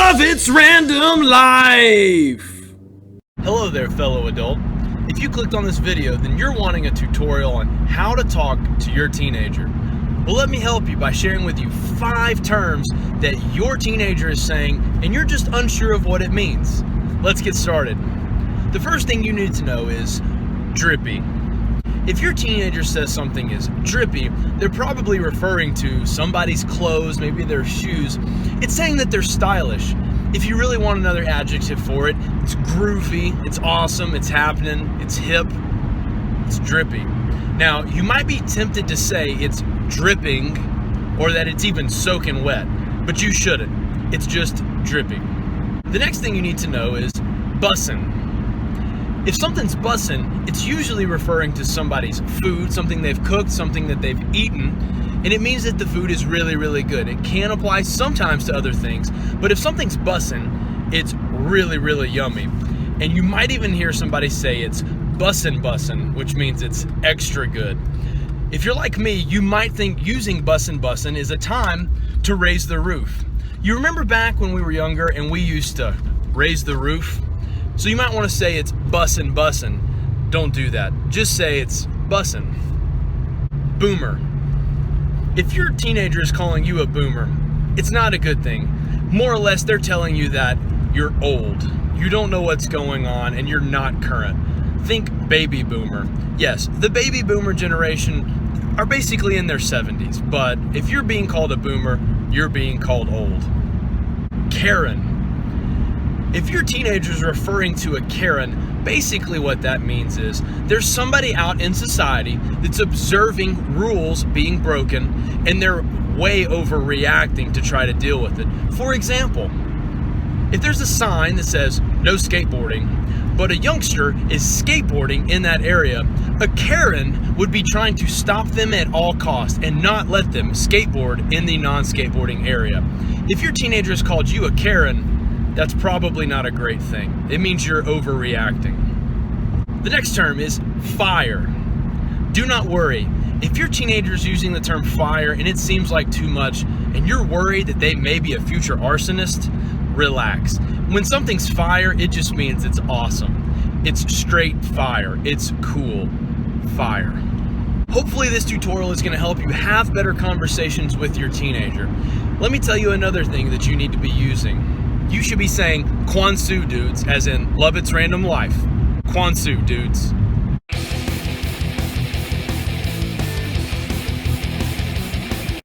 Love It's Random Life! Hello there, fellow adult. If you clicked on this video, then you're wanting a tutorial on how to talk to your teenager. Well, let me help you by sharing with you 5 terms that your teenager is saying and you're just unsure of what it means. Let's get started. The first thing you need to know is drippy. If your teenager says something is drippy, they're probably referring to somebody's clothes, maybe their shoes. It's saying that they're stylish. If you really want another adjective for it, it's groovy, it's awesome, it's happening, it's hip, it's drippy. Now, you might be tempted to say it's dripping or that it's even soaking wet, but you shouldn't. It's just drippy. The next thing you need to know is bussin'. If something's bussin', it's usually referring to somebody's food, something they've cooked, something that they've eaten, and it means that the food is really, really good. It can apply sometimes to other things, but if something's bussin', it's really, really yummy. And you might even hear somebody say it's bussin', which means it's extra good. If you're like me, you might think using bussin' is a time to raise the roof. You remember back when we were younger and we used to raise the roof? So you might want to say it's bussin'. Don't do that. Just say it's bussin'. Boomer. If your teenager is calling you a boomer, it's not a good thing. More or less, they're telling you that you're old. You don't know what's going on and you're not current. Think baby boomer. Yes, the baby boomer generation are basically in their 70s, but if you're being called a boomer, you're being called old. Karen. If your teenager is referring to a Karen, basically what that means is there's somebody out in society that's observing rules being broken and they're way overreacting to try to deal with it. For example, if there's a sign that says no skateboarding, but a youngster is skateboarding in that area, a Karen would be trying to stop them at all costs and not let them skateboard in the non-skateboarding area. If your teenager has called you a Karen, that's probably not a great thing. It means you're overreacting. The next term is fire. Do not worry. If your teenager is using the term fire and it seems like too much and you're worried that they may be a future arsonist, relax. When something's fire, it just means it's awesome. It's straight fire. It's cool fire. Hopefully this tutorial is going to help you have better conversations with your teenager. Let me tell you another thing that you need to be using. You should be saying Kwansu dudes, as in love it's random life. Kwansu dudes.